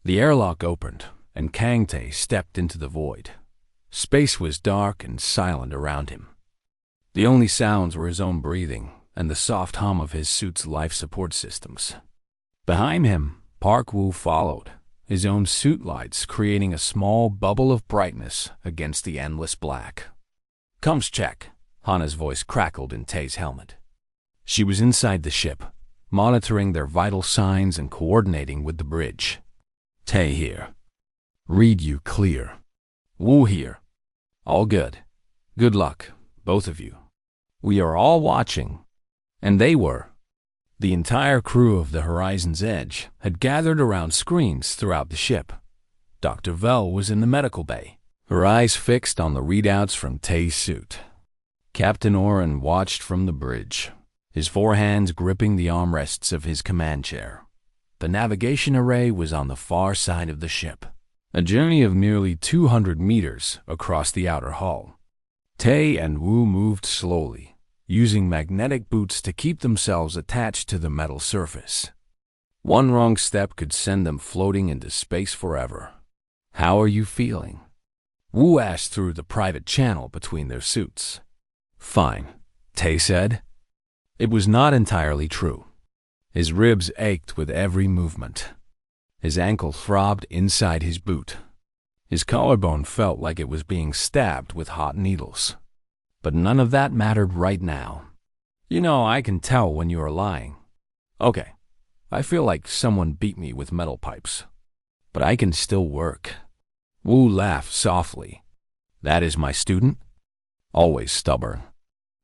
The airlock opened, and Kang Tae stepped into the void. Space was dark and silent around him. The only sounds were his own breathing and the soft hum of his suit's life support systems. Behind him, Park Woo followed, his own suit lights creating a small bubble of brightness against the endless black. "Comms check," Hana's voice crackled in Tae's helmet. She was inside the ship, monitoring their vital signs and coordinating with the bridge. "Tae here. Read you clear. Woo here. All good. Good luck, both of you. We are all watching." And they were. The entire crew of the Horizon's Edge had gathered around screens throughout the ship. Dr. Vel was in the medical bay, her eyes fixed on the readouts from Tae's suit. Captain Oren watched from the bridge, his four hands gripping the armrests of his command chair. The navigation array was on the far side of the ship, a journey of nearly 200 meters across the outer hull. Tae and Wu moved slowly, using magnetic boots to keep themselves attached to the metal surface. One wrong step could send them floating into space forever. "How are you feeling?" Wu asked through the private channel between their suits. "Fine," Tae said. It was not entirely true. His ribs ached with every movement. His ankle throbbed inside his boot. His collarbone felt like it was being stabbed with hot needles. But none of that mattered right now. "You know, I can tell when you are lying. Okay, I feel like someone beat me with metal pipes. But I can still work." Wu laughed softly. "That is my student? Always stubborn."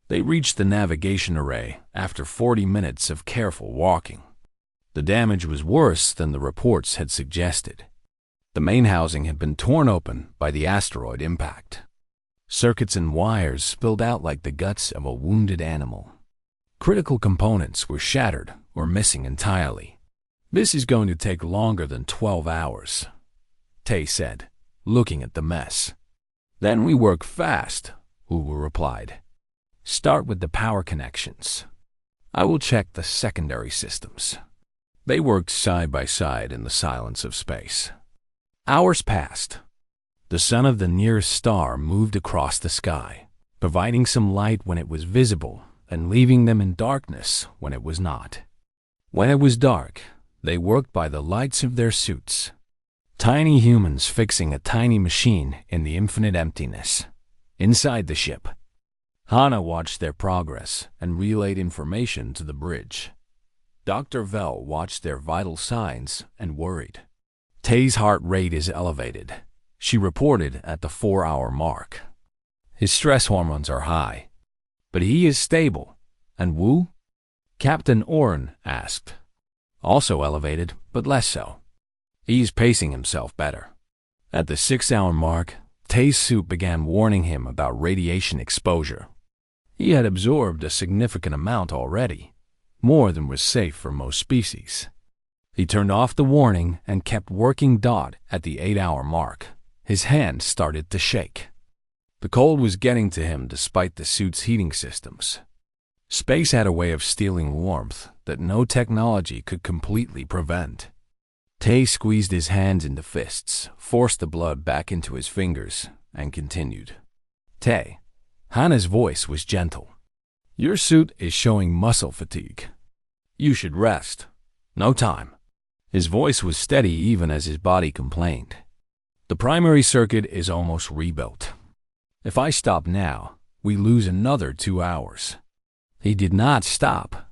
They reached the navigation array after 40 minutes of careful walking. The damage was worse than the reports had suggested. The main housing had been torn open by the asteroid impact. Circuits and wires spilled out like the guts of a wounded animal. Critical components were shattered or missing entirely. "This is going to take longer than 12 hours, Tae said, looking at the mess. "Then we work fast," Wu replied. "Start with the power connections. I will check the secondary systems." They worked side by side in the silence of space. Hours passed. The sun of the nearest star moved across the sky, providing some light when it was visible and leaving them in darkness when it was not. When it was dark, they worked by the lights of their suits. Tiny humans fixing a tiny machine in the infinite emptiness. Inside the ship, Hana watched their progress and relayed information to the bridge. Dr. Vel watched their vital signs and worried. "Tae's heart rate is elevated," she reported at the 4-hour mark. "His stress hormones are high, but he is stable." "And Wu?" Captain Oren asked. "Also elevated, but less so. He's pacing himself better." At the 6-hour mark, Tae's suit began warning him about radiation exposure. He had absorbed a significant amount already, more than was safe for most species. He turned off the warning and kept working at the 8-hour mark. His hand started to shake. The cold was getting to him despite the suit's heating systems. Space had a way of stealing warmth that no technology could completely prevent. Tae squeezed his hands into fists, forced the blood back into his fingers, and continued. "Tae," Hana's voice was gentle. "Your suit is showing muscle fatigue. You should rest. No time." His voice was steady even as his body complained. "The primary circuit is almost rebuilt. If I stop now, we lose another 2 hours." He did not stop.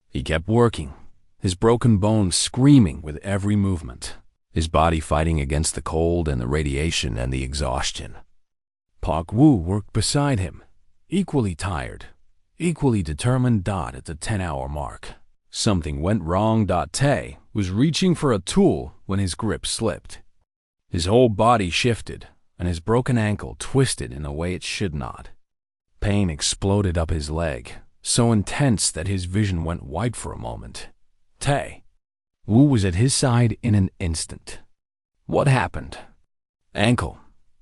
He kept working, his broken bones screaming with every movement, his body fighting against the cold and the radiation and the exhaustion. Park Woo worked beside him, equally tired, equally determined. At the 10-hour mark, something went wrong. Tae was reaching for a tool when his grip slipped. His whole body shifted, and his broken ankle twisted in a way it should not. Pain exploded up his leg, so intense that his vision went white for a moment. "Tae." Wu was at his side in an instant. "What happened?" "Ankle,"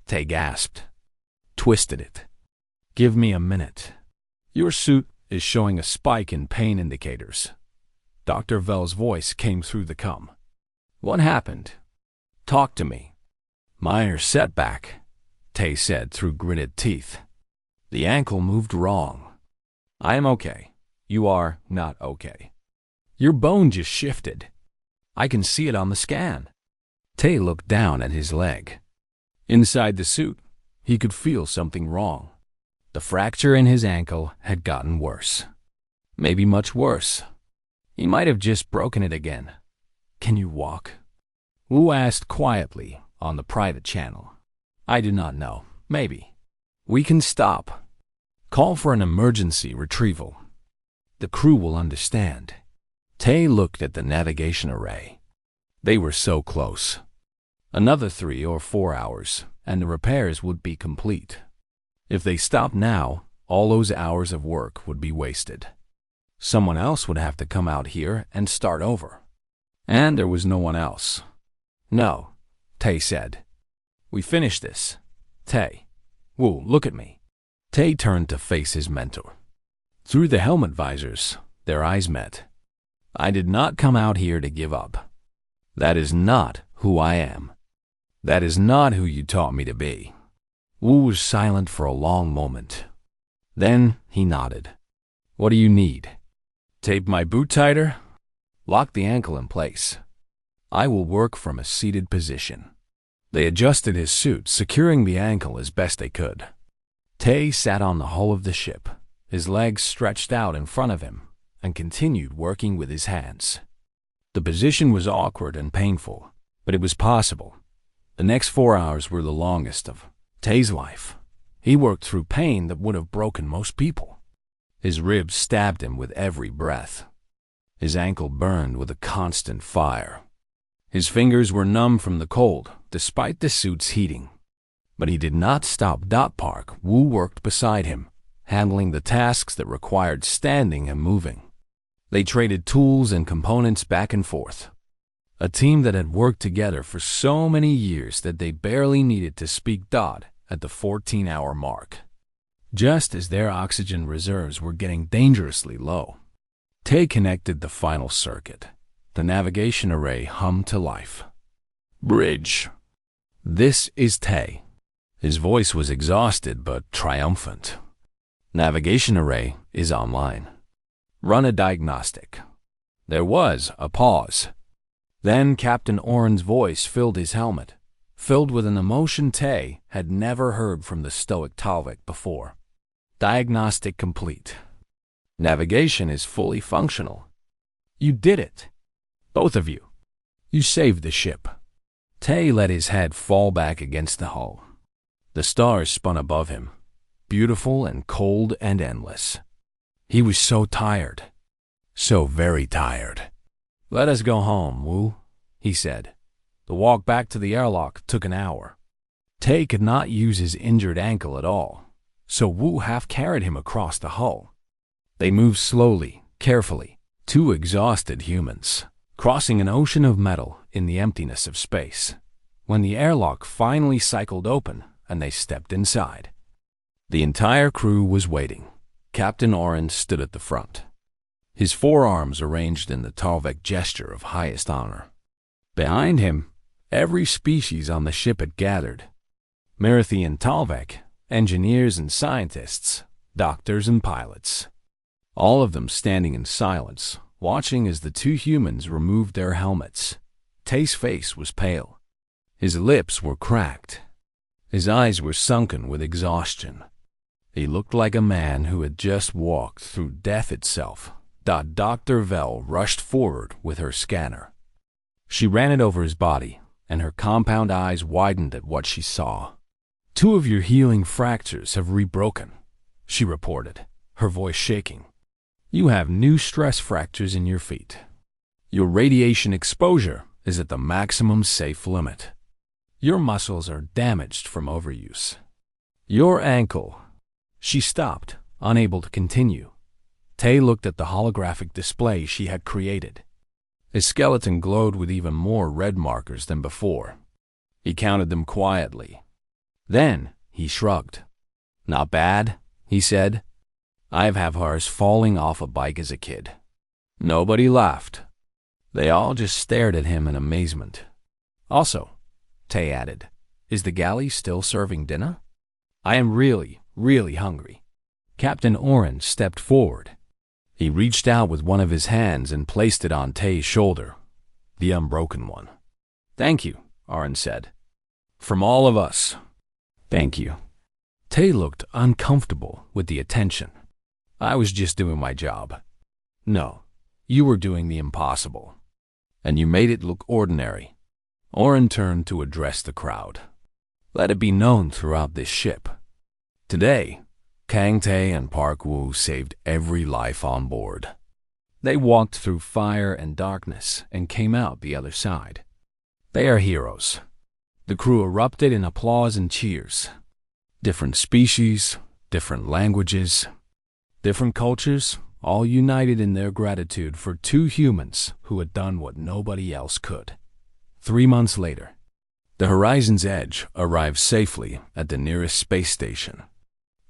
Tae gasped. "Twisted it. Give me a minute. Your suit is showing a spike in pain indicators." Dr. Vel's voice came through the comm. "What happened?" Talk to me. Minor setback, Tay said through gritted teeth. The ankle moved wrong. I am okay. You are not okay. Your bone just shifted. I can see it on the scan. Tay looked down at his leg. Inside the suit, he could feel something wrong. The fracture in his ankle had gotten worse. Maybe much worse. He might have just broken it again. Can you walk? Wu asked quietly on the private channel. I do not know. Maybe. We can stop. Call for an emergency retrieval. The crew will understand. Tay looked at the navigation array. They were so close. Another 3 or 4 hours, and the repairs would be complete. If they stopped now, all those hours of work would be wasted. Someone else would have to come out here and start over. And there was no one else. No, Tay said. We finished this. Tay. Wu, look at me. Tay turned to face his mentor. Through the helmet visors, their eyes met. I did not come out here to give up. That is not who I am. That is not who you taught me to be. Wu was silent for a long moment. Then he nodded. What do you need? Tape my boot tighter? Lock the ankle in place. I will work from a seated position. They adjusted his suit, securing the ankle as best they could. Tay sat on the hull of the ship, his legs stretched out in front of him, and continued working with his hands. The position was awkward and painful, but it was possible. The next 4 hours were the longest of Tay's life. He worked through pain that would have broken most people. His ribs stabbed him with every breath. His ankle burned with a constant fire. His fingers were numb from the cold, despite the suit's heating. But he did not stop. Park. Wu worked beside him, handling the tasks that required standing and moving. They traded tools and components back and forth. A team that had worked together for so many years that they barely needed to speak dot at the 14-hour mark. Just as their oxygen reserves were getting dangerously low, Tay connected the final circuit. The navigation array hummed to life. Bridge. This is Tay. His voice was exhausted but triumphant. Navigation array is online. Run a diagnostic. There was a pause. Then Captain Oren's voice filled his helmet, filled with an emotion Tay had never heard from the stoic Talvik before. Diagnostic complete. Navigation is fully functional. You did it. Both of you. You saved the ship. Tay let his head fall back against the hull. The stars spun above him, beautiful and cold and endless. He was so tired. So very tired. Let us go home, Wu, he said. The walk back to the airlock took an hour. Tay could not use his injured ankle at all, so Wu half-carried him across the hull. They moved slowly, carefully, two exhausted humans, crossing an ocean of metal in the emptiness of space. When the airlock finally cycled open and they stepped inside, the entire crew was waiting. Captain Oren stood at the front, his forearms arranged in the Talvik gesture of highest honor. Behind him, every species on the ship had gathered. Marathi and Talvik, engineers and scientists, doctors and pilots. All of them standing in silence, watching as the two humans removed their helmets. Tay's face was pale. His lips were cracked. His eyes were sunken with exhaustion. He looked like a man who had just walked through death itself. Dr. Vell rushed forward with her scanner. She ran it over his body, and her compound eyes widened at what she saw. 2 of your healing fractures have rebroken, she reported, her voice shaking. You have new stress fractures in your feet. Your radiation exposure is at the maximum safe limit. Your muscles are damaged from overuse. Your ankle. She stopped, unable to continue. Tay looked at the holographic display she had created. His skeleton glowed with even more red markers than before. He counted them quietly. Then he shrugged. Not bad, he said. I've had hers falling off a bike as a kid. Nobody laughed. They all just stared at him in amazement. Also, Tay added. Is the galley still serving dinner? I am really, really hungry. Captain Oren stepped forward. He reached out with one of his hands and placed it on Tay's shoulder, the unbroken one. Thank you, Oren said. From all of us. Thank you. Tay looked uncomfortable with the attention. I was just doing my job. No, you were doing the impossible. And you made it look ordinary. Oren turned to address the crowd. Let it be known throughout this ship. Today, Kang Tay and Park Woo saved every life on board. They walked through fire and darkness and came out the other side. They are heroes. The crew erupted in applause and cheers. Different species, different languages, different cultures, all united in their gratitude for two humans who had done what nobody else could. 3 months later, the Horizon's Edge arrived safely at the nearest space station.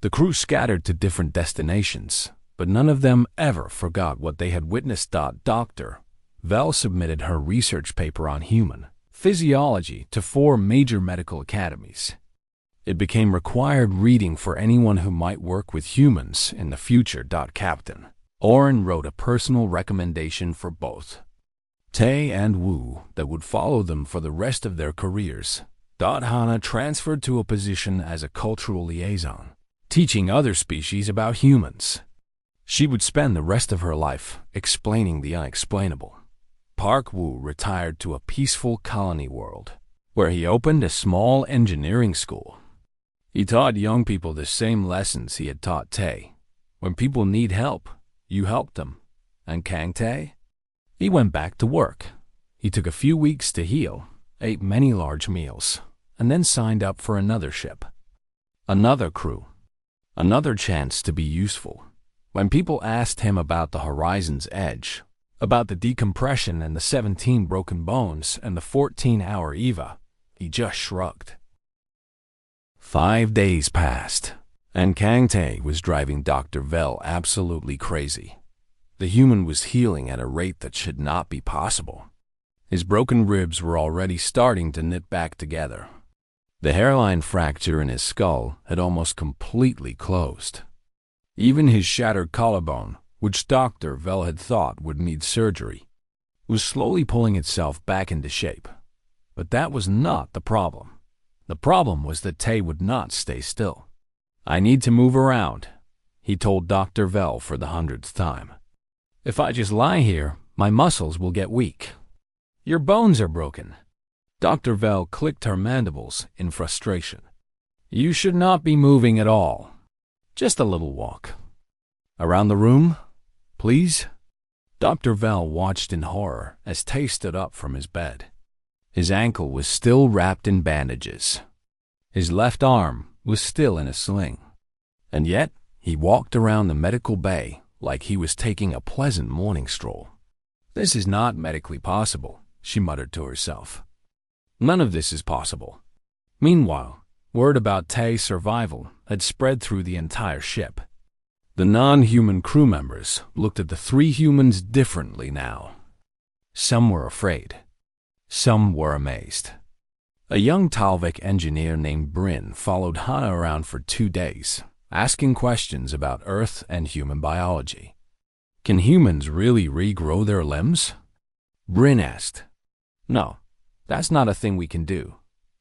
The crew scattered to different destinations, but none of them ever forgot what they had witnessed. Dr. Vel submitted her research paper on human physiology to 4 major medical academies. It became required reading for anyone who might work with humans in the future. Captain Oren wrote a personal recommendation for both Tay and Wu that would follow them for the rest of their careers. Hana transferred to a position as a cultural liaison, teaching other species about humans. She would spend the rest of her life explaining the unexplainable. Park Woo retired to a peaceful colony world, where he opened a small engineering school. He taught young people the same lessons he had taught Tay. When people need help, you help them. And Kang Tay? He went back to work. He took a few weeks to heal, ate many large meals, and then signed up for another ship. Another crew. Another chance to be useful. When people asked him about the Horizon's Edge, about the decompression and the 17 broken bones and the 14-hour EVA, he just shrugged. 5 days passed, and Kang Tay was driving Dr. Vel absolutely crazy. The human was healing at a rate that should not be possible. His broken ribs were already starting to knit back together. The hairline fracture in his skull had almost completely closed. Even his shattered collarbone, which Dr. Vel had thought would need surgery, was slowly pulling itself back into shape. But that was not the problem. The problem was that Tay would not stay still. I need to move around, he told Dr. Vel for the 100th time. If I just lie here, my muscles will get weak. Your bones are broken. Dr. Vel clicked her mandibles in frustration. You should not be moving at all. Just a little walk. Around the room, please? Dr. Vel watched in horror as Tay stood up from his bed. His ankle was still wrapped in bandages. His left arm was still in a sling. And yet, he walked around the medical bay like he was taking a pleasant morning stroll. This is not medically possible, she muttered to herself. None of this is possible. Meanwhile, word about Tay's survival had spread through the entire ship. The non-human crew members looked at the 3 humans differently now. Some were afraid. Some were amazed. A young Talvik engineer named Bryn followed Hana around for 2 days, asking questions about Earth and human biology. Can humans really regrow their limbs? Bryn asked. No, that's not a thing we can do,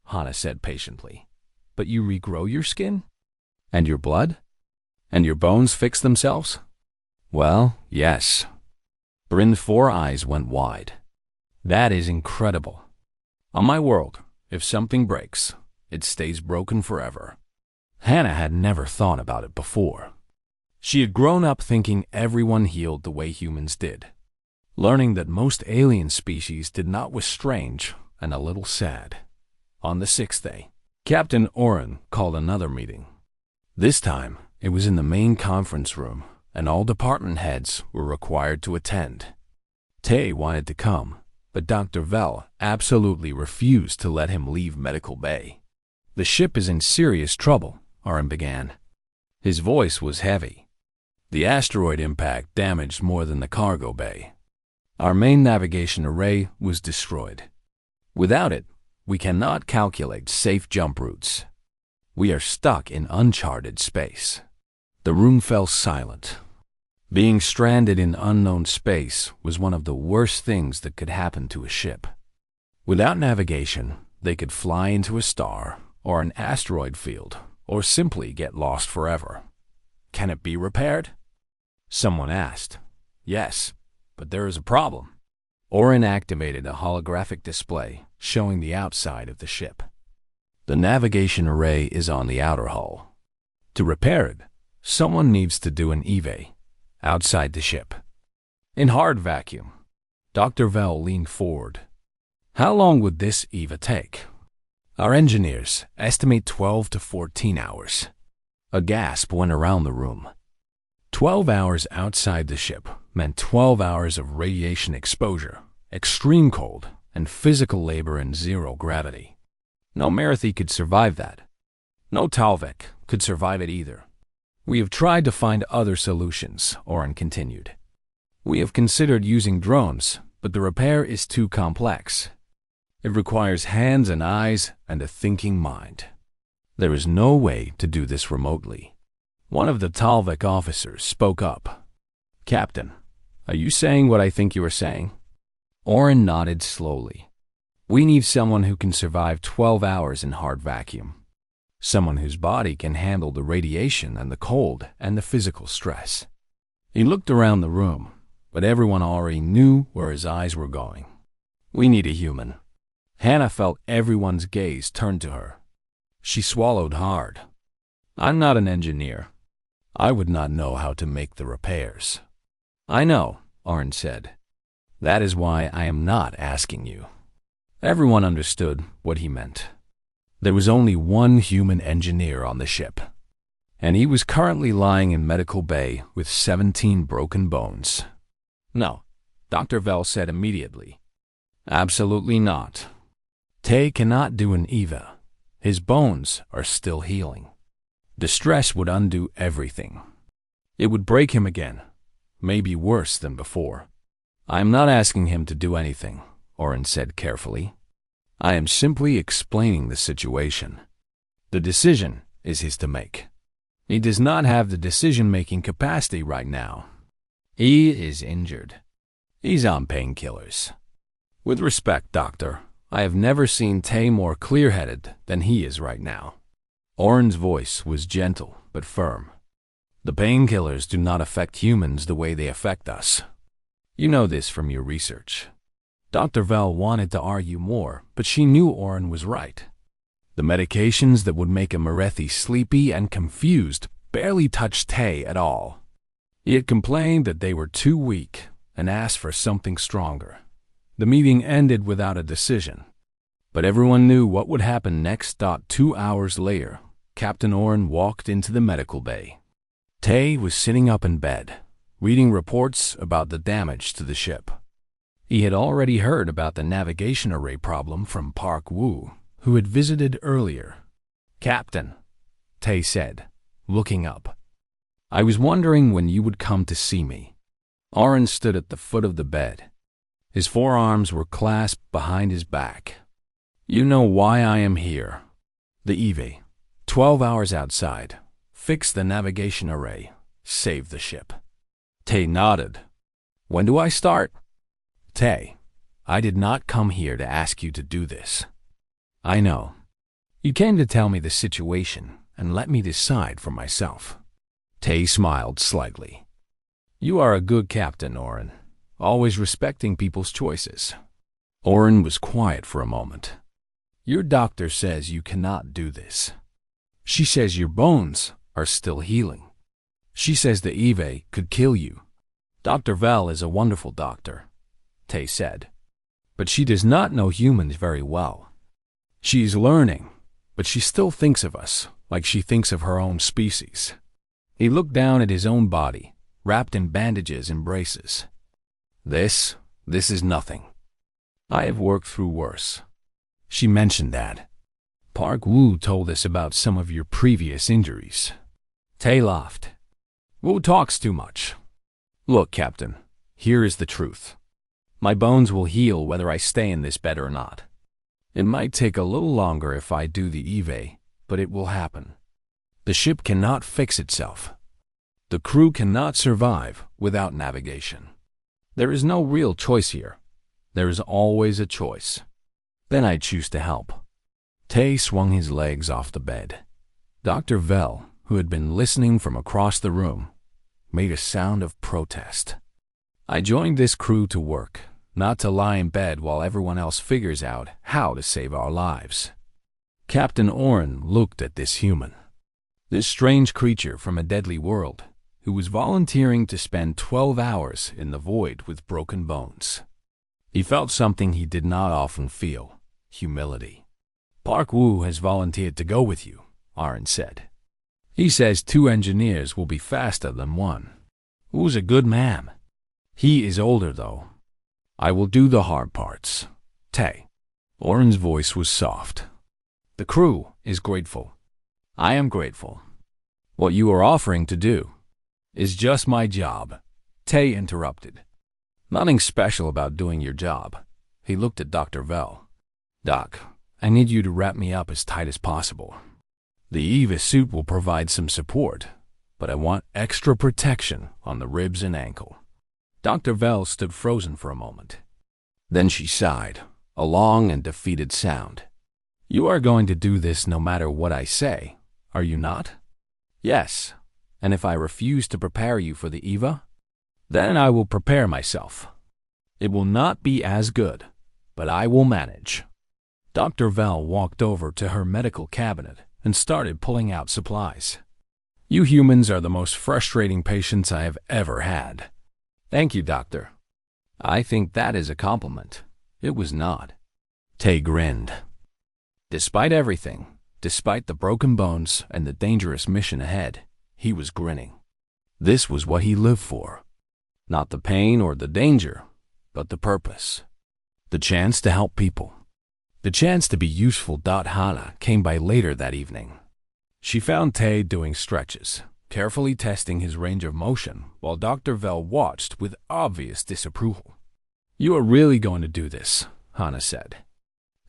Hana said patiently. But you regrow your skin? And your blood? And your bones fix themselves? Well, yes. Bryn's 4 eyes went wide. That is incredible. On my world, if something breaks, it stays broken forever. Hannah had never thought about it before. She had grown up thinking everyone healed the way humans did. Learning that most alien species did not was strange and a little sad. On the 6th day, Captain Oren called another meeting. This time, it was in the main conference room, and all department heads were required to attend. Tay wanted to come, but Dr. Vel absolutely refused to let him leave Medical Bay. The ship is in serious trouble, Oren began. His voice was heavy. The asteroid impact damaged more than the cargo bay. Our main navigation array was destroyed. Without it, We cannot calculate safe jump routes. We are stuck in uncharted space." The room fell silent. Being stranded in unknown space was one of the worst things that could happen to a ship. Without navigation, they could fly into a star or an asteroid field, or simply get lost forever. "Can it be repaired?" someone asked. "Yes, but there is a problem." Oren activated a holographic display showing the outside of the ship. "The navigation array is on the outer hull. To repair it, someone needs to do an EVA outside the ship, in hard vacuum." Dr. Vell leaned forward. "How long would this EVA take?" "Our engineers estimate 12 to 14 hours. A gasp went around the room. 12 hours outside the ship meant 12 hours of radiation exposure, extreme cold, and physical labor in zero gravity. No Marathi could survive that. No Talvik could survive it either. "We have tried to find other solutions," Oren continued. "We have considered using drones, but the repair is too complex. It requires hands and eyes and a thinking mind. There is no way to do this remotely." One of the Talvik officers spoke up. "Captain, are you saying what I think you are saying?" Oren nodded slowly. "We need someone who can survive 12 hours in hard vacuum. Someone whose body can handle the radiation and the cold and the physical stress." He looked around the room, but everyone already knew where his eyes were going. "We need a human." Hannah felt everyone's gaze turn to her. She swallowed hard. "I'm not an engineer. I would not know how to make the repairs." "I know," Oren said. "That is why I am not asking you." Everyone understood what he meant. There was only one human engineer on the ship, and he was currently lying in medical bay with 17 broken bones. "No," Dr. Vell said immediately. "Absolutely not. Tay cannot do an EVA. His bones are still healing. The stress would undo everything. It would break him again, maybe worse than before." "I am not asking him to do anything," Oren said carefully. "I am simply explaining the situation. The decision is his to make. He does not have the decision-making capacity right now. He is injured. He's on painkillers. With respect, doctor, I have never seen Tay more clear-headed than he is right now." Oren's voice was gentle but firm. "The painkillers do not affect humans the way they affect us. You know this from your research." Dr. Vell wanted to argue more, but she knew Oren was right. The medications that would make a Marathi sleepy and confused barely touched Tay at all. He had complained that they were too weak and asked for something stronger. The meeting ended without a decision, but everyone knew what would happen next. 2 hours later, Captain Oren walked into the medical bay. Tay was sitting up in bed, reading reports about the damage to the ship. He had already heard about the navigation array problem from Park Woo, who had visited earlier. "Captain," Tay said, looking up, "I was wondering when you would come to see me." Oren stood at the foot of the bed. His forearms were clasped behind his back. "You know why I am here. The EVA, 12 hours outside, fix the navigation array, save the ship." Tay nodded. "When do I start?" "Tay, I did not come here to ask you to do this. I know. You came to tell me the situation and let me decide for myself." Tay smiled slightly. "You are a good captain, Oren, always respecting people's choices." Oren was quiet for a moment. "Your doctor says you cannot do this. She says your bones are still healing. She says the EVA could kill you." "Dr. Vell is a wonderful doctor," Tay said, "but she does not know humans very well. She is learning, but she still thinks of us like she thinks of her own species." He looked down at his own body, wrapped in bandages and braces. This is nothing. I have worked through worse." She mentioned that. "Park Woo told us about some of your previous injuries." Tay laughed. "Woo talks too much. Look, Captain, here is the truth. My bones will heal whether I stay in this bed or not. It might take a little longer if I do the EVA, but it will happen. The ship cannot fix itself. The crew cannot survive without navigation. There is no real choice here. There is always a choice. Then I choose to help." Tay swung his legs off the bed. Dr. Vell, who had been listening from across the room, made a sound of protest. "I joined this crew to work, not to lie in bed while everyone else figures out how to save our lives." Captain Oren looked at this human, this strange creature from a deadly world, who was volunteering to spend 12 hours in the void with broken bones. He felt something he did not often feel: humility. "Park Wu has volunteered to go with you," Oren said. "He says 2 engineers will be faster than 1. Wu's a good man. He is older, though. I will do the hard parts." Tay. Oren's voice was soft. "The crew is grateful. I am grateful. What you are offering to do is just my job," Tay interrupted. "Nothing special about doing your job." He looked at Dr. Vell. "Doc, I need you to wrap me up as tight as possible. The EVA suit will provide some support, but I want extra protection on the ribs and ankle." Dr. Vell stood frozen for a moment. Then she sighed, a long and defeated sound. "You are going to do this no matter what I say, are you not?" "Yes. And if I refuse to prepare you for the EVA, then I will prepare myself. It will not be as good, but I will manage." Dr. Vell walked over to her medical cabinet and started pulling out supplies. "You humans are the most frustrating patients I have ever had." "Thank you, doctor." "I think that is a compliment." It was not. Tay grinned. Despite everything, despite the broken bones and the dangerous mission ahead, he was grinning. This was what he lived for. Not the pain or the danger, but the purpose. The chance to help people. The chance to be useful. Hana came by later that evening. She found Tay doing stretches, carefully testing his range of motion, while Dr. Vell watched with obvious disapproval. "You are really going to do this," Hana said.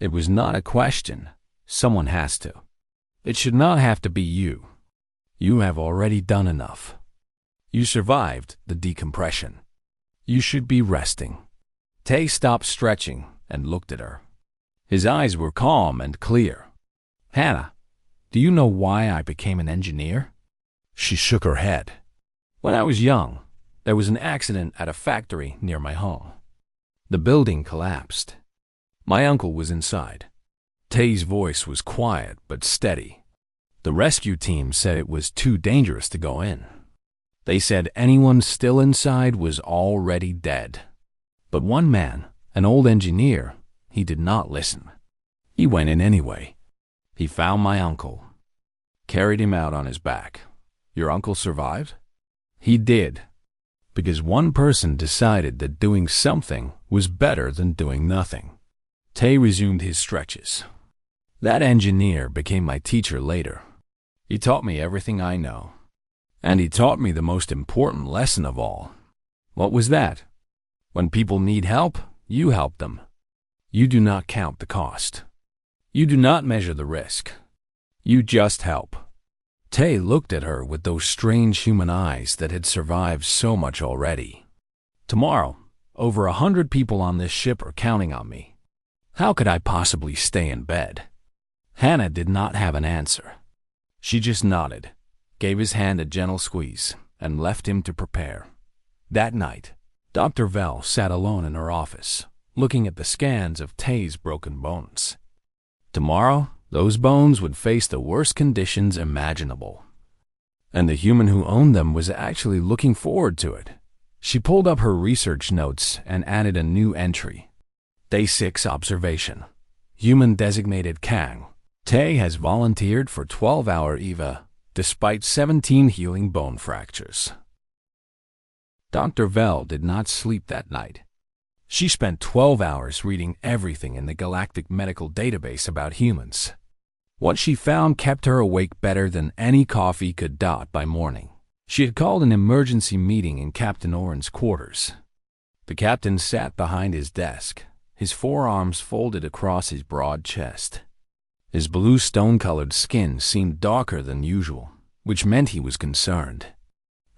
It was not a question. Someone has to. It should not have to be you. You have already done enough. You survived the decompression. You should be resting. Tay stopped stretching and looked at her. His eyes were calm and clear. "Hannah, do you know why I became an engineer?" She shook her head. "When I was young, there was an accident at a factory near my home. The building collapsed. My uncle was inside." Tay's voice was quiet but steady. "The rescue team said it was too dangerous to go in. They said anyone still inside was already dead. But one man, an old engineer, he did not listen. He went in anyway. He found my uncle, carried him out on his back." "Your uncle survived?" "He did, because one person decided that doing something was better than doing nothing." Tay resumed his stretches. "That engineer became my teacher later. He taught me everything I know. And he taught me the most important lesson of all." "What was that?" "When people need help, you help them. You do not count the cost. You do not measure the risk. You just help." Tay looked at her with those strange human eyes that had survived so much already. "Tomorrow, over 100 people on this ship are counting on me. How could I possibly stay in bed?" Hannah did not have an answer. She just nodded, gave his hand a gentle squeeze, and left him to prepare. That night, Dr. Vell sat alone in her office, looking at the scans of Tay's broken bones. Tomorrow, those bones would face the worst conditions imaginable. And the human who owned them was actually looking forward to it. She pulled up her research notes and added a new entry. Day 6 observation. Human designated Kang. Tay has volunteered for 12-hour EVA, despite 17 healing bone fractures. Dr. Vell did not sleep that night. She spent 12 hours reading everything in the Galactic Medical Database about humans. What she found kept her awake better than any coffee could. By morning, she had called an emergency meeting in Captain Oren's quarters. The captain sat behind his desk, his forearms folded across his broad chest. His blue stone-colored skin seemed darker than usual, which meant he was concerned.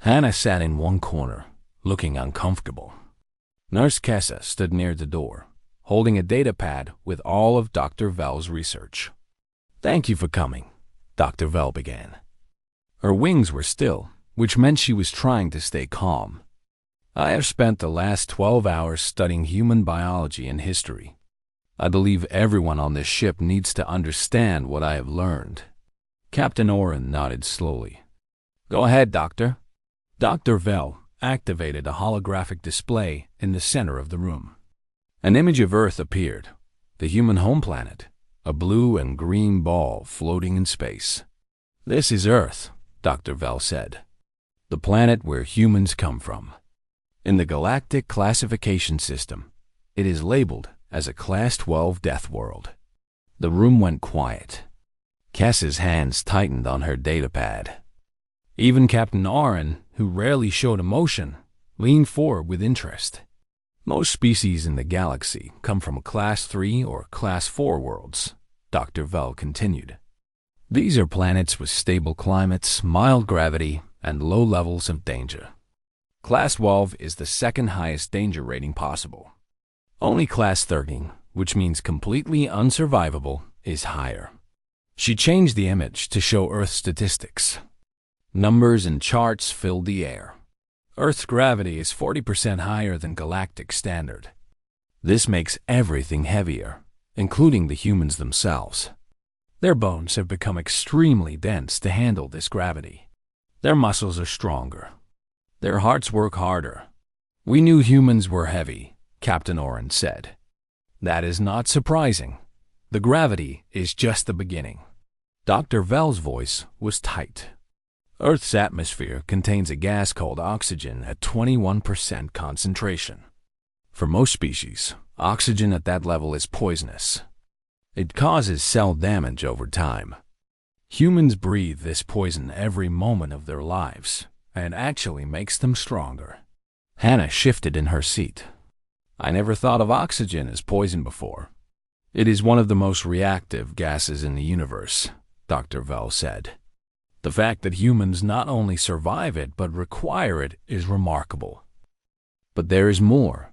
Hannah sat in one corner, looking uncomfortable. Nurse Kessa stood near the door, holding a datapad with all of Dr. Vel's research. "Thank you for coming," Dr. Vel began. Her wings were still, which meant she was trying to stay calm. "I have spent the last 12 hours studying human biology and history. I believe everyone on this ship needs to understand what I have learned." Captain Oren nodded slowly. "Go ahead, Doctor." Dr. Vel activated a holographic display in the center of the room. An image of Earth appeared, the human home planet, a blue and green ball floating in space. "This is Earth," Dr. Vel said, "the planet where humans come from. In the Galactic classification system, it is labeled as a Class 12 death world." The room went quiet. Cass's hands tightened on her datapad. Even Captain Oren, who rarely showed emotion, leaned forward with interest. "Most species in the galaxy come from Class 3 or Class 4 worlds," Dr. Vel continued. "These are planets with stable climates, mild gravity, and low levels of danger. Class 12 is the second highest danger rating possible. Only Class 13, which means completely unsurvivable, is higher." She changed the image to show Earth statistics. Numbers and charts filled the air. Earth's gravity is 40% higher than galactic standard. This makes everything heavier, including the humans themselves. Their bones have become extremely dense to handle this gravity. Their muscles are stronger. Their hearts work harder. "We knew humans were heavy," Captain Oren said. "That is not surprising. The gravity is just the beginning." Dr. Vel's voice was tight. "Earth's atmosphere contains a gas called oxygen at 21% concentration. For most species, oxygen at that level is poisonous. It causes cell damage over time. Humans breathe this poison every moment of their lives, and actually makes them stronger." Hannah shifted in her seat. "I never thought of oxygen as poison before." "It is one of the most reactive gases in the universe," Dr. Vel said. "The fact that humans not only survive it but require it is remarkable." "But there is more."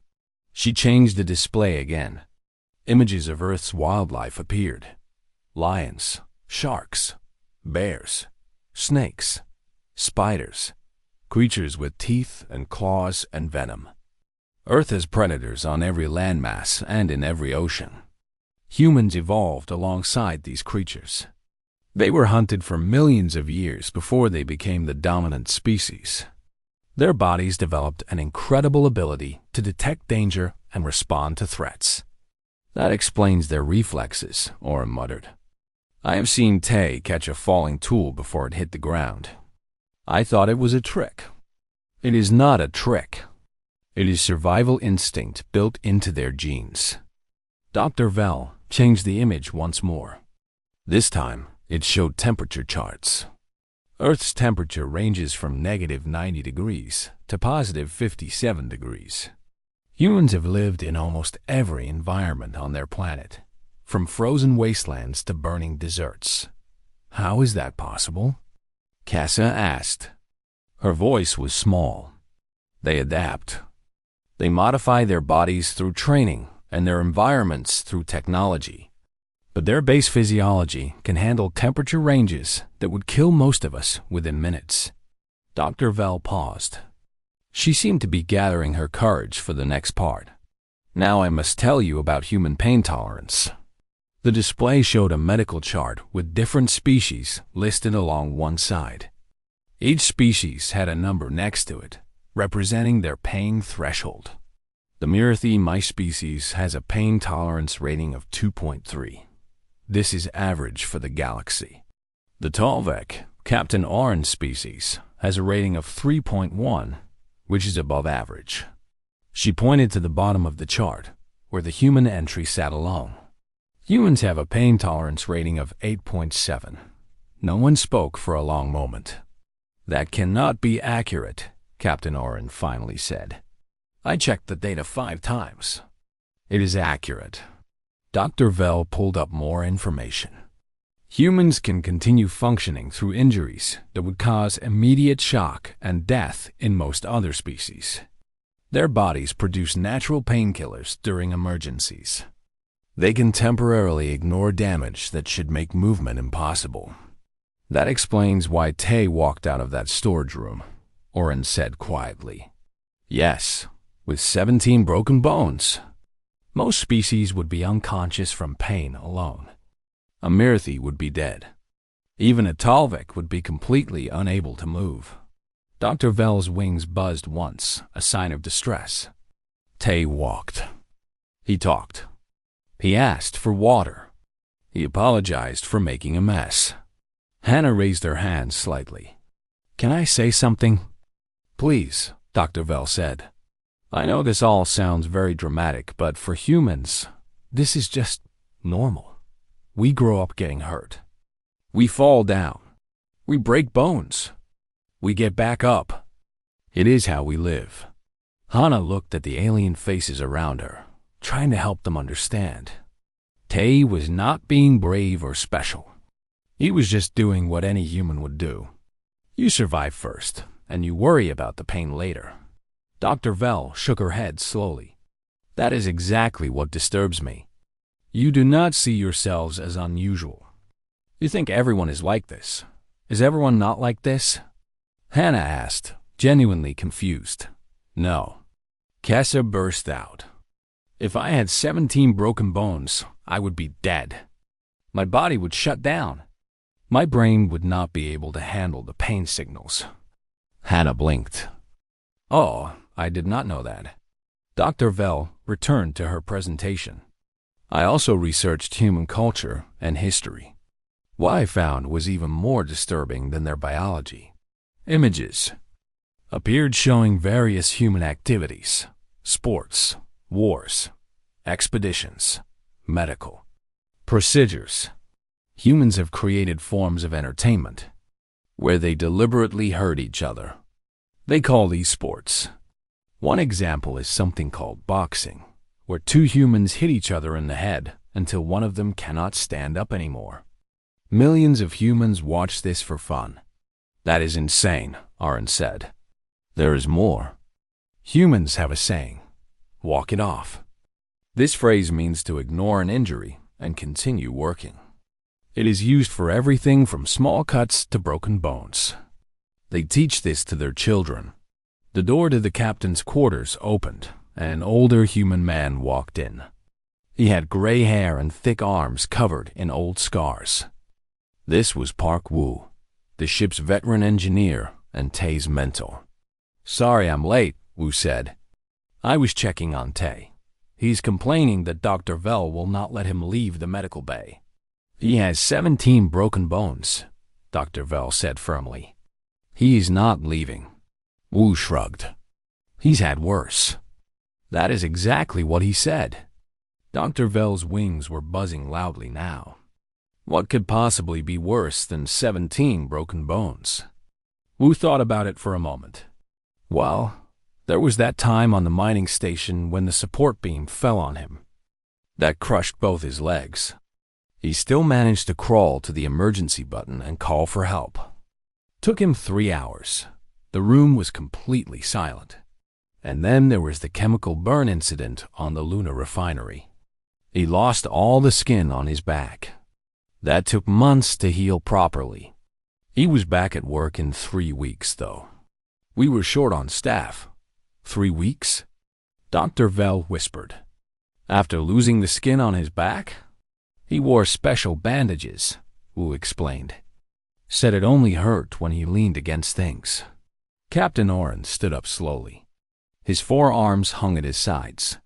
She changed the display again. Images of Earth's wildlife appeared. Lions, sharks, bears, snakes, spiders, creatures with teeth and claws and venom. Earth has predators on every landmass and in every ocean. Humans evolved alongside these creatures. They were hunted for millions of years before they became the dominant species. Their bodies developed an incredible ability to detect danger and respond to threats. That explains their reflexes, Oren muttered. "I have seen Tay catch a falling tool before it hit the ground. I thought it was a trick." "It is not a trick. It is survival instinct built into their genes." Dr. Vel changed the image once more. This time, it showed temperature charts. Earth's temperature ranges from -90 degrees to +57 degrees. Humans have lived in almost every environment on their planet, from frozen wastelands to burning deserts. How is that possible? Kessa asked. Her voice was small. They adapt. They modify their bodies through training and their environments through technology. But their base physiology can handle temperature ranges that would kill most of us within minutes. Dr. Vel paused. She seemed to be gathering her courage for the next part. "Now I must tell you about human pain tolerance." The display showed a medical chart with different species listed along one side. Each species had a number next to it, representing their pain threshold. The Mirathi mice species has a pain tolerance rating of 2.3. This is average for the galaxy. The Talvek, Captain Orange species, has a rating of 3.1, which is above average. She pointed to the bottom of the chart, where the human entry sat alone. Humans have a pain tolerance rating of 8.7. No one spoke for a long moment. "That cannot be accurate," Captain Oren finally said. "I checked the data 5 times. It is accurate. Dr. Vell pulled up more information. Humans can continue functioning through injuries that would cause immediate shock and death in most other species. Their bodies produce natural painkillers during emergencies. They can temporarily ignore damage that should make movement impossible. That explains why Tay walked out of that storage room, Oren said quietly. Yes, with 17 broken bones. Most species would be unconscious from pain alone. A Myrthi would be dead. Even a Talvik would be completely unable to move. Dr. Vell's wings buzzed once, a sign of distress. Tay walked. He talked. He asked for water. He apologized for making a mess. Hannah raised her hand slightly. Can I say something? Please, Dr. Vell said. I know this all sounds very dramatic, but for humans, this is just normal. We grow up getting hurt. We fall down. We break bones. We get back up. It is how we live. Hannah looked at the alien faces around her, trying to help them understand. Tay was not being brave or special. He was just doing what any human would do. You survive first, and you worry about the pain later. Dr. Vell shook her head slowly. That is exactly what disturbs me. You do not see yourselves as unusual. You think everyone is like this. Is everyone not like this? Hannah asked, genuinely confused. No. Kessa burst out. If I had 17 broken bones, I would be dead. My body would shut down. My brain would not be able to handle the pain signals. Hannah blinked. Oh, I did not know that. Dr. Vell returned to her presentation. I also researched human culture and history. What I found was even more disturbing than their biology. Images appeared showing various human activities, sports, wars, expeditions, medical procedures. Humans have created forms of entertainment where they deliberately hurt each other. They call these sports. One example is something called boxing, where two humans hit each other in the head until one of them cannot stand up anymore. Millions of humans watch this for fun. That is insane, Oren said. There is more. Humans have a saying, walk it off. This phrase means to ignore an injury and continue working. It is used for everything from small cuts to broken bones. They teach this to their children. The door to the captain's quarters opened, and an older human man walked in. He had gray hair and thick arms covered in old scars. This was Park Woo, the ship's veteran engineer and Tay's mentor. Sorry I'm late, Woo said. I was checking on Tay. He's complaining that Dr. Vell will not let him leave the medical bay. He has 17 broken bones, Dr. Vell said firmly. He is not leaving. Woo shrugged. He's had worse. That is exactly what he said. Dr. Vell's wings were buzzing loudly now. What could possibly be worse than 17 broken bones? Woo thought about it for a moment. Well, there was that time on the mining station when the support beam fell on him. That crushed both his legs. He still managed to crawl to the emergency button and call for help. Took him 3 hours. The room was completely silent. And then there was the chemical burn incident on the Luna refinery. He lost all the skin on his back. That took months to heal properly. He was back at work in 3 weeks, though. We were short on staff. 3 weeks? Dr. Vell whispered. After losing the skin on his back? He wore special bandages, Wu explained. Said it only hurt when he leaned against things. Captain Oren stood up slowly. His forearms hung at his sides.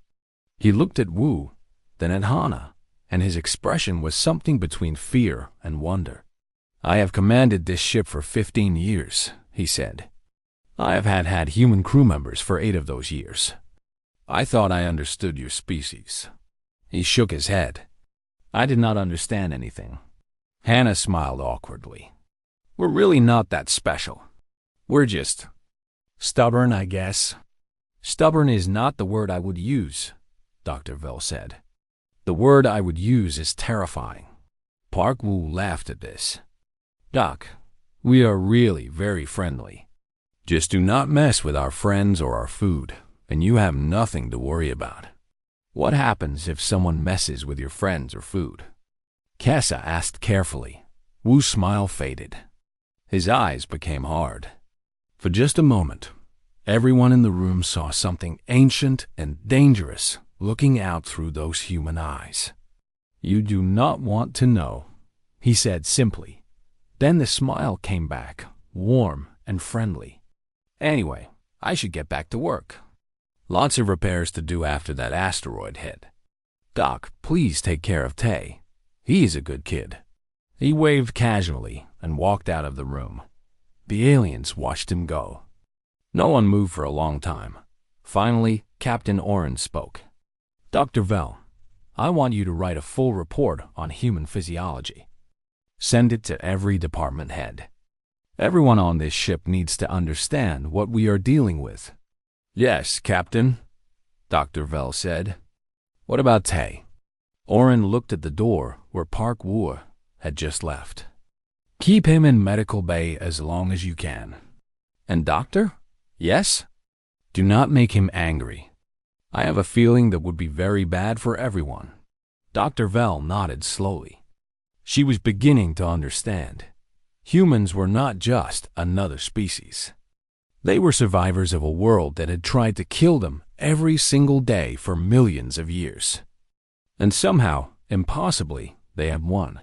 He looked at Wu, then at Hannah, and his expression was something between fear and wonder. I have commanded this ship for 15 years, he said. I have had human crew members for 8 of those years. I thought I understood your species. He shook his head. I did not understand anything. Hannah smiled awkwardly. We're really not that special. We're just stubborn, I guess. Stubborn is not the word I would use. Dr. Vell said. The word I would use is terrifying. Park Woo laughed at this. Doc, we are really very friendly. Just do not mess with our friends or our food, and you have nothing to worry about. What happens if someone messes with your friends or food? Kessa asked carefully. Woo's smile faded. His eyes became hard. For just a moment, everyone in the room saw something ancient and dangerous looking out through those human eyes. You do not want to know, he said simply. Then the smile came back, warm and friendly. Anyway, I should get back to work. Lots of repairs to do after that asteroid hit. Doc, please take care of Tay. He's a good kid. He waved casually and walked out of the room. The aliens watched him go. No one moved for a long time. Finally, Captain Oren spoke. Dr. Vell, I want you to write a full report on human physiology. Send it to every department head. Everyone on this ship needs to understand what we are dealing with. Yes, Captain, Dr. Vell said. What about Tay? Oren looked at the door where Park Woo had just left. Keep him in medical bay as long as you can. And doctor? Yes? Do not make him angry. I have a feeling that would be very bad for everyone. Dr. Vell nodded slowly. She was beginning to understand. Humans were not just another species. They were survivors of a world that had tried to kill them every single day for millions of years. And somehow, impossibly, they had won.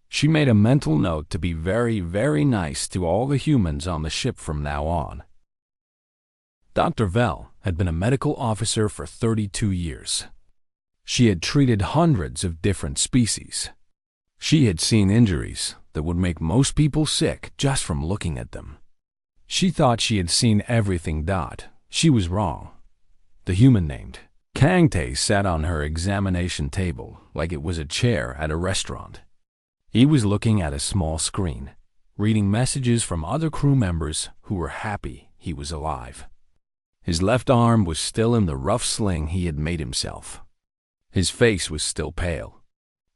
She made a mental note to be very, very nice to all the humans on the ship from now on. Dr. Vell had been a medical officer for 32 years. She had treated hundreds of different species. She had seen injuries that would make most people sick just from looking at them. She thought she had seen everything. She was wrong. The human named Kang Tae sat on her examination table like it was a chair at a restaurant. He was looking at a small screen, reading messages from other crew members who were happy he was alive. His left arm was still in the rough sling he had made himself. His face was still pale,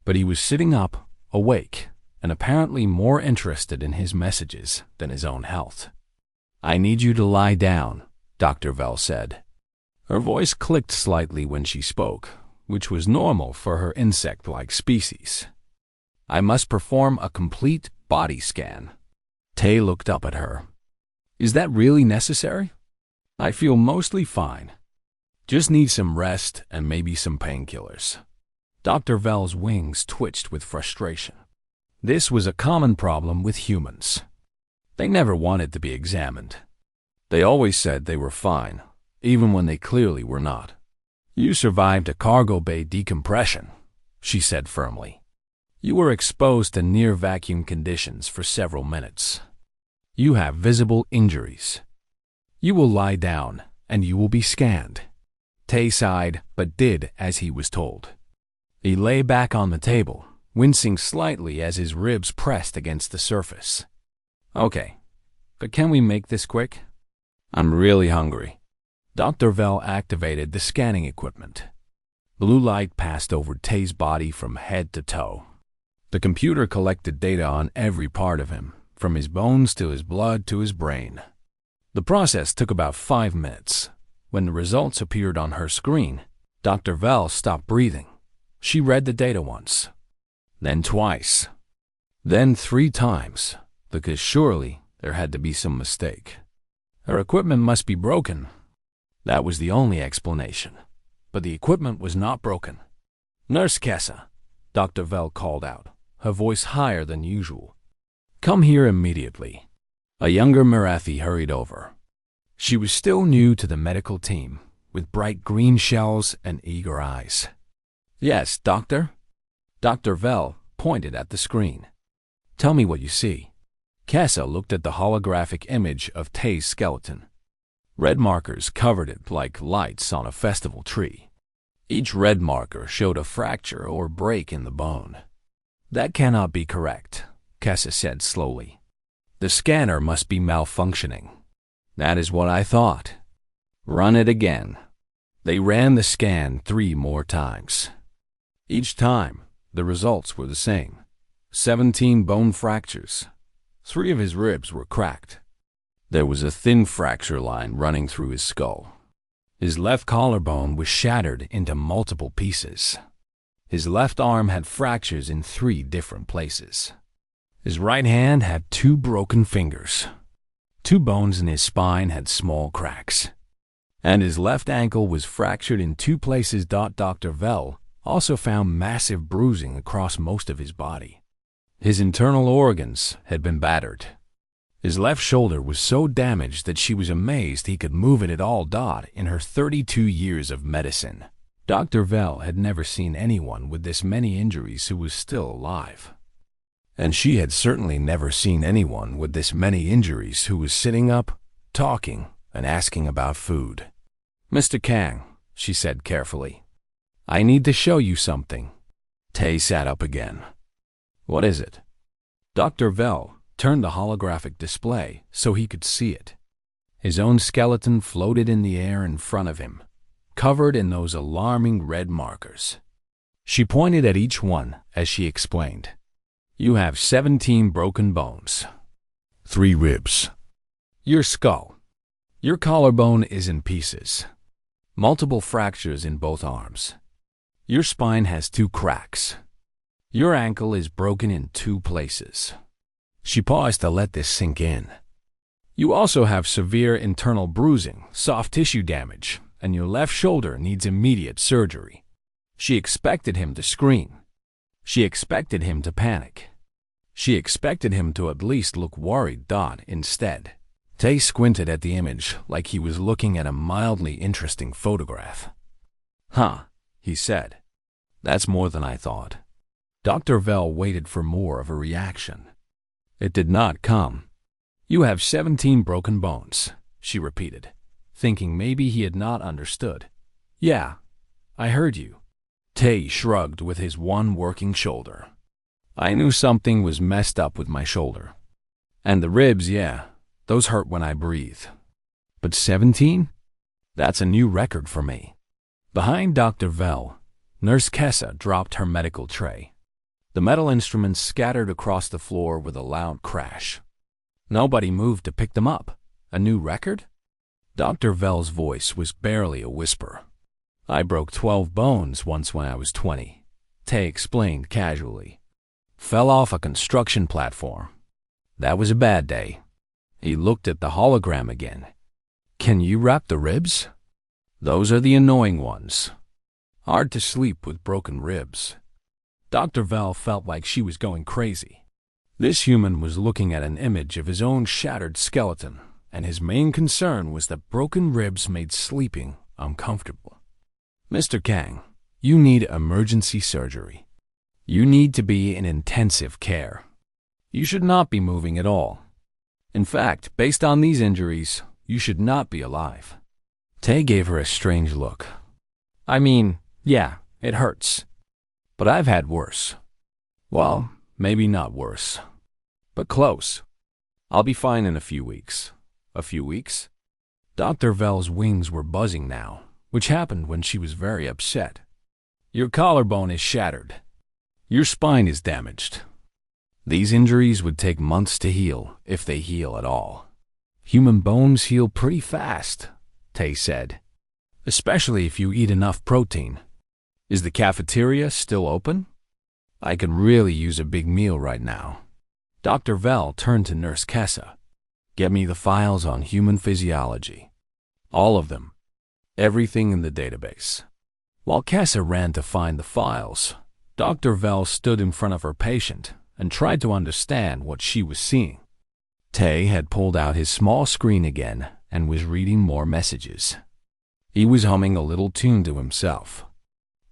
but he was sitting up, awake, and apparently more interested in his messages than his own health. I need you to lie down, Dr. Vell said. Her voice clicked slightly when she spoke, which was normal for her insect-like species. I must perform a complete body scan. Tay looked up at her. Is that really necessary? I feel mostly fine. Just need some rest and maybe some painkillers. Dr. Vell's wings twitched with frustration. This was a common problem with humans. They never wanted to be examined. They always said they were fine, even when they clearly were not. You survived a cargo bay decompression, she said firmly. You were exposed to near vacuum conditions for several minutes. You have visible injuries. You will lie down, and you will be scanned. Tay sighed, but did as he was told. He lay back on the table, wincing slightly as his ribs pressed against the surface. Okay, but can we make this quick? I'm really hungry. Dr. Vell activated the scanning equipment. Blue light passed over Tay's body from head to toe. The computer collected data on every part of him, from his bones to his blood to his brain. The process took about 5 minutes. When the results appeared on her screen, Dr. Vell stopped breathing. She read the data once, then twice, then 3 times, because surely there had to be some mistake. Her equipment must be broken. That was the only explanation. But the equipment was not broken. Nurse Kessa, Dr. Vell called out, her voice higher than usual. Come here immediately. A younger Marathi hurried over. She was still new to the medical team, with bright green shells and eager eyes. Yes, doctor? Dr. Vell pointed at the screen. Tell me what you see. Kessa looked at the holographic image of Tay's skeleton. Red markers covered it like lights on a festival tree. Each red marker showed a fracture or break in the bone. That cannot be correct, Kessa said slowly. The scanner must be malfunctioning. That is what I thought. Run it again. They ran the scan 3 more times. Each time, the results were the same. 17 bone fractures. 3 of his ribs were cracked. There was a thin fracture line running through his skull. His left collarbone was shattered into multiple pieces. His left arm had fractures in 3 different places. His right hand had 2 broken fingers. 2 bones in his spine had small cracks. And his left ankle was fractured in 2 places. Dr. Vell also found massive bruising across most of his body. His internal organs had been battered. His left shoulder was so damaged that she was amazed he could move it at all. In her 32 years of medicine, Dr. Vell had never seen anyone with this many injuries who was still alive. And she had certainly never seen anyone with this many injuries who was sitting up, talking, and asking about food. "Mr. Kang," she said carefully, "I need to show you something." Tay sat up again. "What is it?" Dr. Vell turned the holographic display so he could see it. His own skeleton floated in the air in front of him, covered in those alarming red markers. She pointed at each one as she explained. "You have 17 broken bones, 3 ribs, your skull, your collarbone is in pieces, multiple fractures in both arms. Your spine has 2 cracks. Your ankle is broken in 2 places." She paused to let this sink in. "You also have severe internal bruising, soft tissue damage, and your left shoulder needs immediate surgery." She expected him to scream. She expected him to panic. She expected him to at least look worried. Instead, Tay squinted at the image like he was looking at a mildly interesting photograph. "Huh," he said. "That's more than I thought." Dr. Vell waited for more of a reaction. It did not come. "You have 17 broken bones," she repeated, thinking maybe he had not understood. "Yeah, I heard you." Tay shrugged with his one working shoulder. "I knew something was messed up with my shoulder. And the ribs, yeah, those hurt when I breathe. But 17? That's a new record for me." Behind Dr. Vell, Nurse Kessa dropped her medical tray. The metal instruments scattered across the floor with a loud crash. Nobody moved to pick them up. A new record? Dr. Vell's voice was barely a whisper. "I broke 12 bones once when I was 20, Tay explained casually. "Fell off a construction platform. That was a bad day." He looked at the hologram again. "Can you wrap the ribs?" "Those are the annoying ones. Hard to sleep with broken ribs." Dr. Vell felt like she was going crazy. This human was looking at an image of his own shattered skeleton, and his main concern was that broken ribs made sleeping uncomfortable. "Mr. Kang, you need emergency surgery. You need to be in intensive care. You should not be moving at all. In fact, based on these injuries, you should not be alive." Tay gave her a strange look. "I mean, yeah, it hurts. But I've had worse. Well, maybe not worse, but close. I'll be fine in a few weeks." "A few weeks?" Dr. Vell's wings were buzzing now, which happened when she was very upset. "Your collarbone is shattered. Your spine is damaged. These injuries would take months to heal, if they heal at all." "Human bones heal pretty fast," Tay said, "especially if you eat enough protein. Is the cafeteria still open? I could really use a big meal right now." Dr. Vell turned to Nurse Kessa. "Get me the files on human physiology. All of them. Everything in the database." While Kessa ran to find the files, Dr. Vell stood in front of her patient and tried to understand what she was seeing. Tay had pulled out his small screen again and was reading more messages. He was humming a little tune to himself.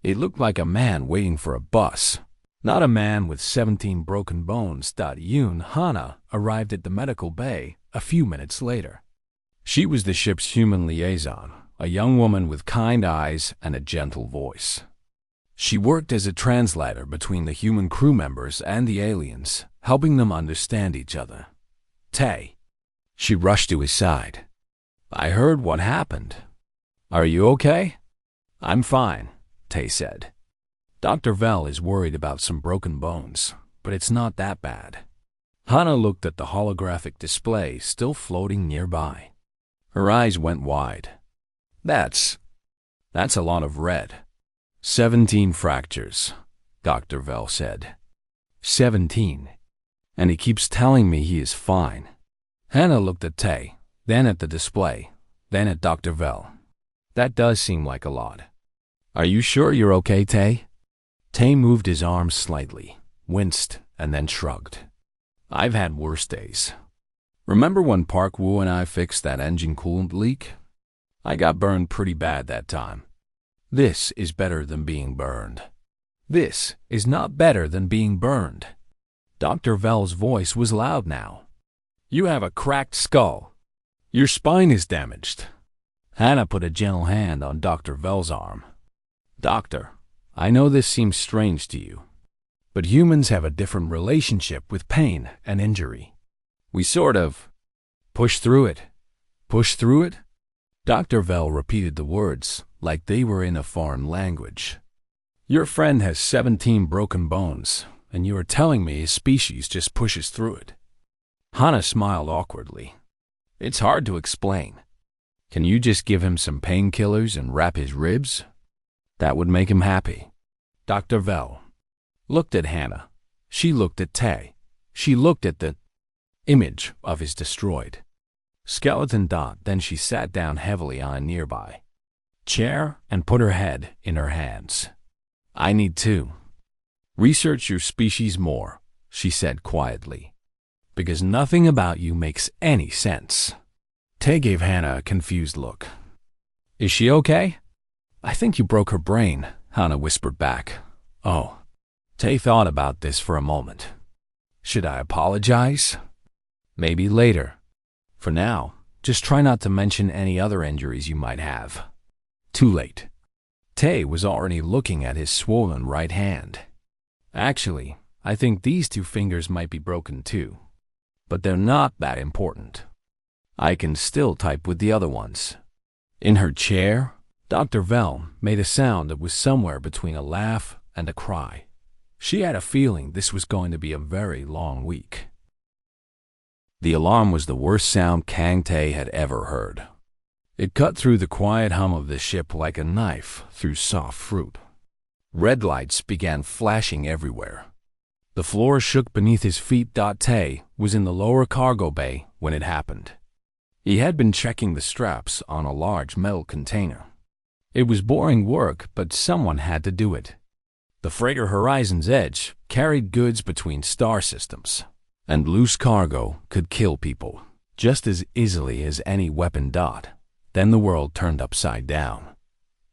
It looked like a man waiting for a bus, not a man with 17 broken bones. Yoon Hana arrived at the medical bay a few minutes later. She was the ship's human liaison, a young woman with kind eyes and a gentle voice. She worked as a translator between the human crew members and the aliens, helping them understand each other. "Tay." She rushed to his side. "I heard what happened. Are you okay?" I'm fine, Tay said. Dr. Vel is worried about some broken bones, but it's not that bad. Hannah looked at the holographic display still floating nearby. Her eyes went wide. That's a lot of red. 17 fractures, Dr. Vel said. 17. And he keeps telling me he is fine. Hannah looked at Tay, then at the display, then at Dr. Vel. That does seem like a lot. Are you sure you're okay, Tay? Tay moved his arms slightly, winced, and then shrugged. I've had worse days. Remember when Park Woo and I fixed that engine coolant leak? I got burned pretty bad that time. This is better than being burned. This is not better than being burned. Dr. Vel's voice was loud now. You have a cracked skull. Your spine is damaged. Hannah put a gentle hand on Dr. Vel's arm. Doctor, I know this seems strange to you, but humans have a different relationship with pain and injury. We sort of push through it. Push through it? Dr. Vel repeated the words like they were in a foreign language. Your friend has 17 broken bones, and you are telling me his species just pushes through it. Hannah smiled awkwardly. It's hard to explain. Can you just give him some painkillers and wrap his ribs? That would make him happy. Dr. Vel looked at Hannah. She looked at Tay. She looked at the image of his destroyed skeleton dot. Then she sat down heavily on a nearby chair and put her head in her hands. I need to research your species more, she said quietly, because nothing about you makes any sense. Tay gave Hannah a confused look. Is she okay? I think you broke her brain, Hannah whispered back. Oh. Tay thought about this for a moment. Should I apologize? Maybe later. For now, just try not to mention any other injuries you might have. Too late. Tay was already looking at his swollen right hand. Actually, I think these 2 fingers might be broken too. But they're not that important. I can still type with the other ones. In her chair, Dr. Vel made a sound that was somewhere between a laugh and a cry. She had a feeling this was going to be a very long week. The alarm was the worst sound Kang Tay had ever heard. It cut through the quiet hum of the ship like a knife through soft fruit. Red lights began flashing everywhere. The floor shook beneath his feet. Tay was in the lower cargo bay when it happened. He had been checking the straps on a large metal container. It was boring work, but someone had to do it. The freighter Horizon's Edge carried goods between star systems, and loose cargo could kill people just as easily as any weapon. Then the world turned upside down.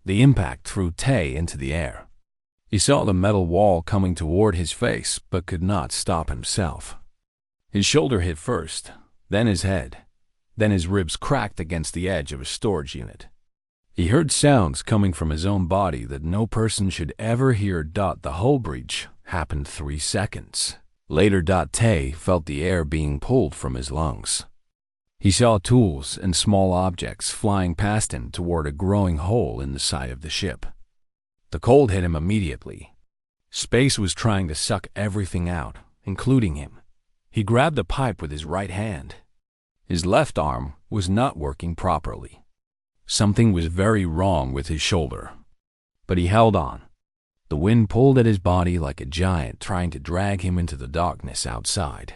The impact threw Tay into the air. He saw the metal wall coming toward his face, but could not stop himself. His shoulder hit first, then his head. Then his ribs cracked against the edge of a storage unit. He heard sounds coming from his own body that no person should ever hear. The hull breach happened 3 seconds. Later, Tay felt the air being pulled from his lungs. He saw tools and small objects flying past him toward a growing hole in the side of the ship. The cold hit him immediately. Space was trying to suck everything out, including him. He grabbed a pipe with his right hand. His left arm was not working properly. Something was very wrong with his shoulder. But he held on. The wind pulled at his body like a giant trying to drag him into the darkness outside.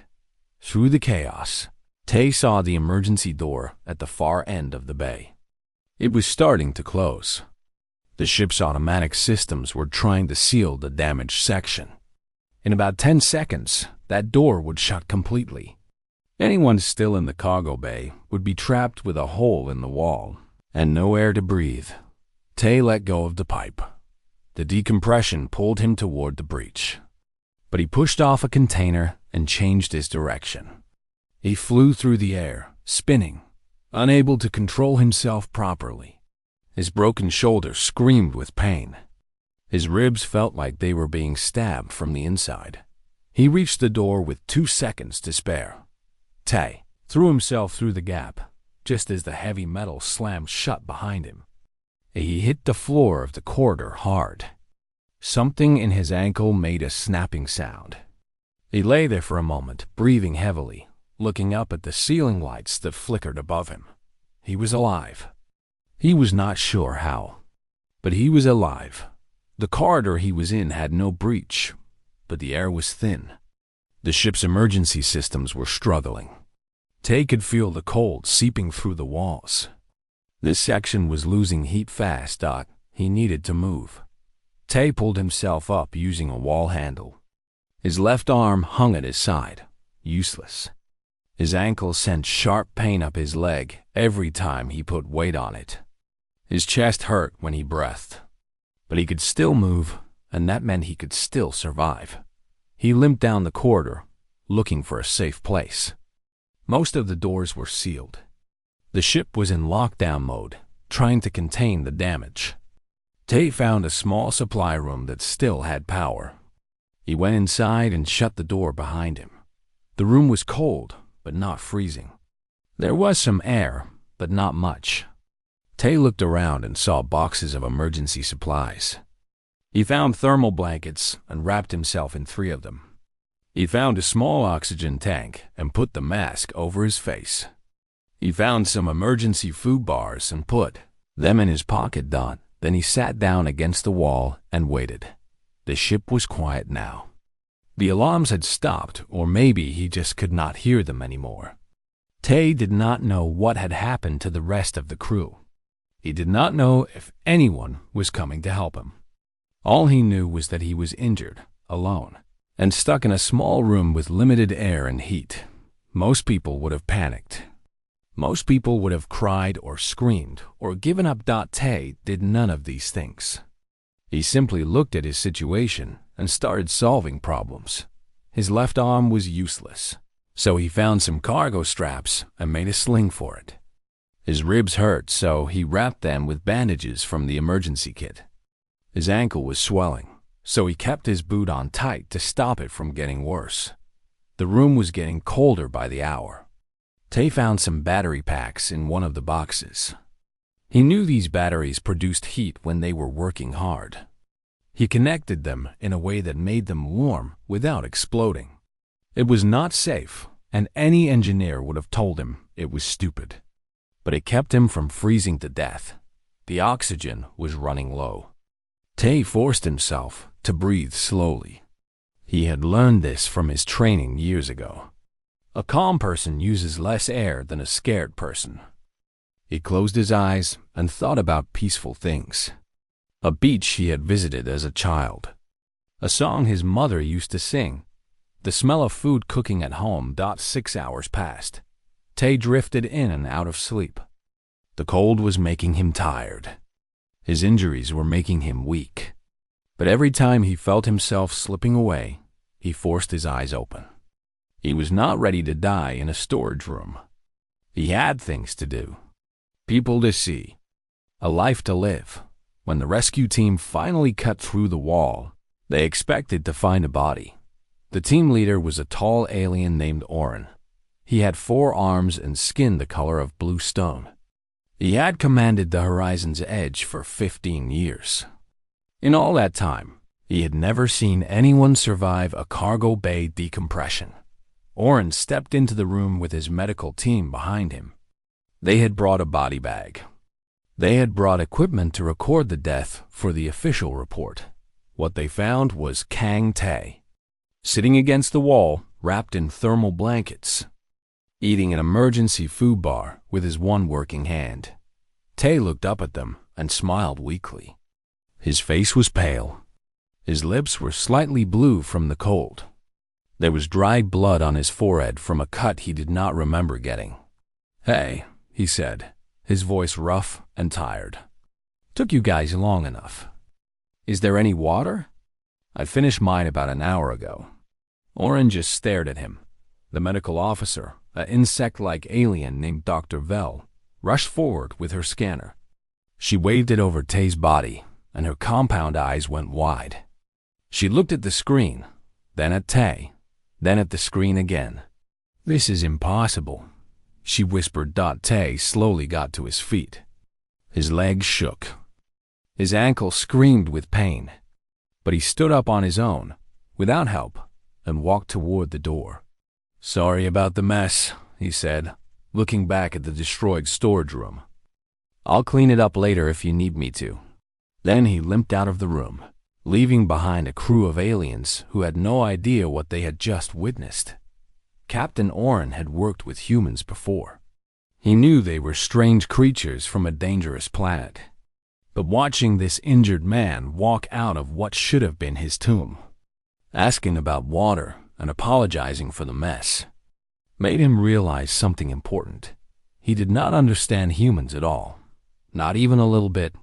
Through the chaos, Tay saw the emergency door at the far end of the bay. It was starting to close. The ship's automatic systems were trying to seal the damaged section. In about 10 seconds, that door would shut completely. Anyone still in the cargo bay would be trapped with a hole in the wall and no air to breathe. Tay let go of the pipe. The decompression pulled him toward the breach. But he pushed off a container and changed his direction. He flew through the air, spinning, unable to control himself properly. His broken shoulder screamed with pain. His ribs felt like they were being stabbed from the inside. He reached the door with 2 seconds to spare. Tay threw himself through the gap, just as the heavy metal slammed shut behind him. He hit the floor of the corridor hard. Something in his ankle made a snapping sound. He lay there for a moment, breathing heavily, looking up at the ceiling lights that flickered above him. He was alive. He was not sure how, but he was alive. The corridor he was in had no breach, but the air was thin. The ship's emergency systems were struggling. Tay could feel the cold seeping through the walls. This section was losing heat fast. He needed to move. Tay pulled himself up using a wall handle. His left arm hung at his side, useless. His ankle sent sharp pain up his leg every time he put weight on it. His chest hurt when he breathed. But he could still move, and that meant he could still survive. He limped down the corridor, looking for a safe place. Most of the doors were sealed. The ship was in lockdown mode, trying to contain the damage. Tay found a small supply room that still had power. He went inside and shut the door behind him. The room was cold, but not freezing. There was some air, but not much. Tay looked around and saw boxes of emergency supplies. He found thermal blankets and wrapped himself in 3 of them. He found a small oxygen tank and put the mask over his face. He found some emergency food bars and put them in his pocket. Then he sat down against the wall and waited. The ship was quiet now. The alarms had stopped, or maybe he just could not hear them anymore. Tay did not know what had happened to the rest of the crew. He did not know if anyone was coming to help him. All he knew was that he was injured, alone, and stuck in a small room with limited air and heat. Most people would have panicked. Most people would have cried or screamed or given up. Tay did none of these things. He simply looked at his situation and started solving problems. His left arm was useless, so he found some cargo straps and made a sling for it. His ribs hurt, so he wrapped them with bandages from the emergency kit. His ankle was swelling, so he kept his boot on tight to stop it from getting worse. The room was getting colder by the hour. Tay found some battery packs in one of the boxes. He knew these batteries produced heat when they were working hard. He connected them in a way that made them warm without exploding. It was not safe, and any engineer would have told him it was stupid. But it kept him from freezing to death. The oxygen was running low. Tay forced himself to breathe slowly. He had learned this from his training years ago. A calm person uses less air than a scared person. He closed his eyes and thought about peaceful things. A beach he had visited as a child. A song his mother used to sing. The smell of food cooking at home. 6 hours passed. Tay drifted in and out of sleep. The cold was making him tired. His injuries were making him weak. But every time he felt himself slipping away, he forced his eyes open. He was not ready to die in a storage room. He had things to do. People to see. A life to live. When the rescue team finally cut through the wall, they expected to find a body. The team leader was a tall alien named Oren. He had 4 arms and skin the color of blue stone. He had commanded the Horizon's Edge for 15 years. In all that time, he had never seen anyone survive a cargo bay decompression. Oren stepped into the room with his medical team behind him. They had brought a body bag. They had brought equipment to record the death for the official report. What they found was Kang Tay, sitting against the wall, wrapped in thermal blankets, eating an emergency food bar with his one working hand. Tay looked up at them and smiled weakly. His face was pale. His lips were slightly blue from the cold. There was dried blood on his forehead from a cut he did not remember getting. "Hey," he said, his voice rough and tired. "Took you guys long enough. Is there any water? I finished mine about an hour ago." Oren just stared at him. The medical officer, an insect-like alien named Dr. Vell, rushed forward with her scanner. She waved it over Tay's body, and her compound eyes went wide. She looked at the screen, then at Tay, then at the screen again. "This is impossible," she whispered. Tay slowly got to his feet. His legs shook. His ankle screamed with pain, but he stood up on his own, without help, and walked toward the door. "Sorry about the mess," he said, looking back at the destroyed storage room. "I'll clean it up later if you need me to." Then he limped out of the room, leaving behind a crew of aliens who had no idea what they had just witnessed. Captain Oren had worked with humans before. He knew they were strange creatures from a dangerous planet. But watching this injured man walk out of what should have been his tomb, asking about water and apologizing for the mess, made him realize something important. He did not understand humans at all, not even a little bit.